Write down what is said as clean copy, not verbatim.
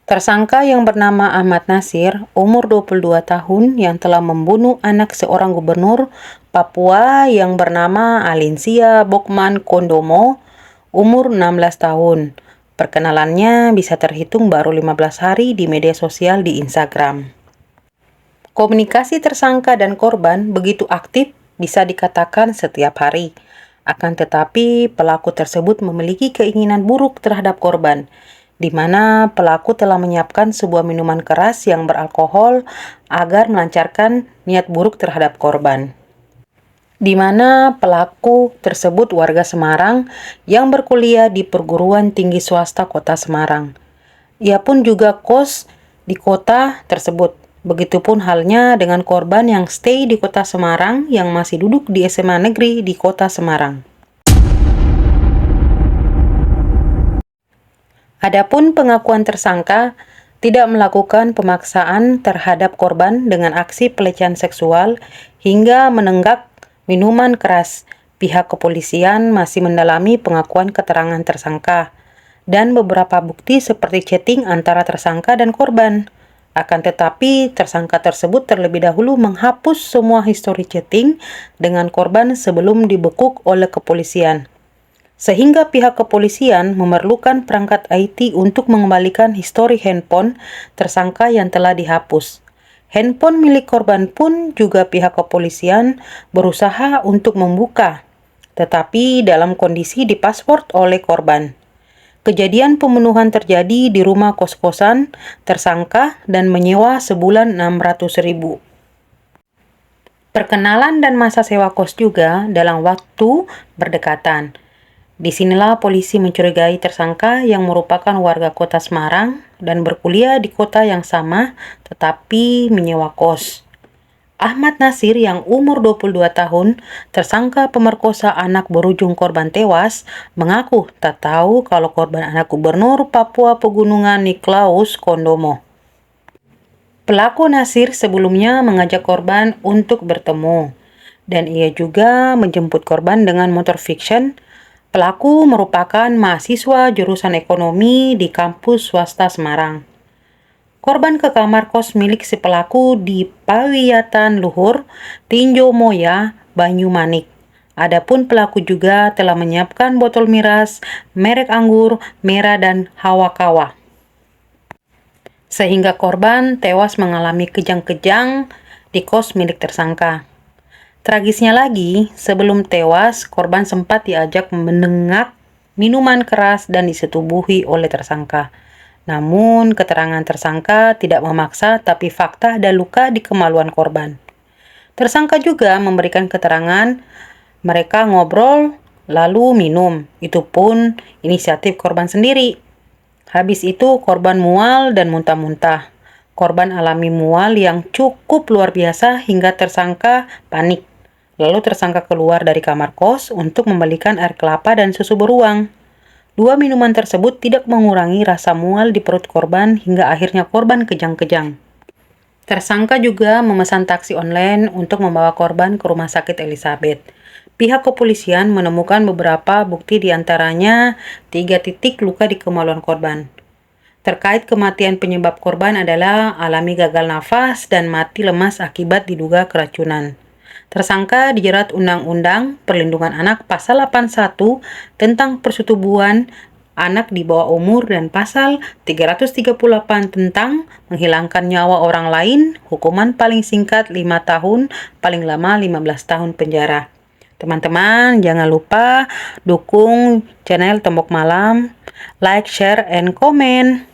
Tersangka yang bernama Ahmad Nasir, umur 22 tahun yang telah membunuh anak seorang gubernur Papua yang bernama Alinsia Bokman Kondomo, umur 16 tahun. Perkenalannya bisa terhitung baru 15 hari di media sosial di Instagram. Komunikasi tersangka dan korban begitu aktif bisa dikatakan setiap hari. Akan tetapi, pelaku tersebut memiliki keinginan buruk terhadap korban, di mana pelaku telah menyiapkan sebuah minuman keras yang beralkohol agar melancarkan niat buruk terhadap korban. Di mana pelaku tersebut warga Semarang yang berkuliah di perguruan tinggi swasta kota Semarang. Ia pun juga kos di kota tersebut. Begitupun halnya dengan korban yang stay di kota Semarang yang masih duduk di SMA negeri di kota Semarang. Adapun pengakuan tersangka tidak melakukan pemaksaan terhadap korban dengan aksi pelecehan seksual hingga menenggak minuman keras. Pihak kepolisian masih mendalami pengakuan keterangan tersangka dan beberapa bukti seperti chatting antara tersangka dan korban. Akan tetapi, tersangka tersebut terlebih dahulu menghapus semua histori chatting dengan korban sebelum dibekuk oleh kepolisian. Sehingga pihak kepolisian memerlukan perangkat IT untuk mengembalikan histori handphone tersangka yang telah dihapus. Handphone milik korban pun juga pihak kepolisian berusaha untuk membuka, tetapi dalam kondisi dipasport oleh korban. Kejadian pembunuhan terjadi di rumah kos-kosan tersangka dan menyewa sebulan 600.000. Perkenalan dan masa sewa kos juga dalam waktu berdekatan. Disinilah polisi mencurigai tersangka yang merupakan warga kota Semarang dan berkuliah di kota yang sama tetapi menyewa kos. Ahmad Nasir yang umur 22 tahun, tersangka pemerkosa anak berujung korban tewas, mengaku tak tahu kalau korban anak gubernur Papua Pegunungan Niklaus Kondomo. Pelaku Nasir sebelumnya mengajak korban untuk bertemu, dan ia juga menjemput korban dengan motor fiction. Pelaku merupakan mahasiswa jurusan ekonomi di kampus swasta Semarang. Korban ke kamar kos milik si pelaku di Pawiyatan Luhur, Tinjo Moya, Banyumanik. Adapun pelaku juga telah menyiapkan botol miras, merek anggur, merah dan hawakawa. Sehingga korban tewas mengalami kejang-kejang di kos milik tersangka. Tragisnya lagi, sebelum tewas, korban sempat diajak menenggak minuman keras dan disetubuhi oleh tersangka. Namun, keterangan tersangka tidak memaksa, tapi fakta ada luka di kemaluan korban. Tersangka juga memberikan keterangan mereka ngobrol lalu minum. Itu pun inisiatif korban sendiri. Habis itu korban mual dan muntah-muntah. Korban alami mual yang cukup luar biasa hingga tersangka panik. Lalu tersangka keluar dari kamar kos untuk membelikan air kelapa dan susu beruang. Dua minuman tersebut tidak mengurangi rasa mual di perut korban hingga akhirnya korban kejang-kejang. Tersangka juga memesan taksi online untuk membawa korban ke rumah sakit Elizabeth. Pihak kepolisian menemukan beberapa bukti diantaranya 3 titik luka di kemaluan korban. Terkait kematian penyebab korban adalah alami gagal nafas dan mati lemas akibat diduga keracunan. Tersangka dijerat Undang-Undang Perlindungan Anak Pasal 81 tentang persetubuhan anak di bawah umur dan Pasal 338 tentang menghilangkan nyawa orang lain, hukuman paling singkat 5 tahun, paling lama 15 tahun penjara. Teman-teman, jangan lupa dukung channel Tembok Malam, like, share, and comment.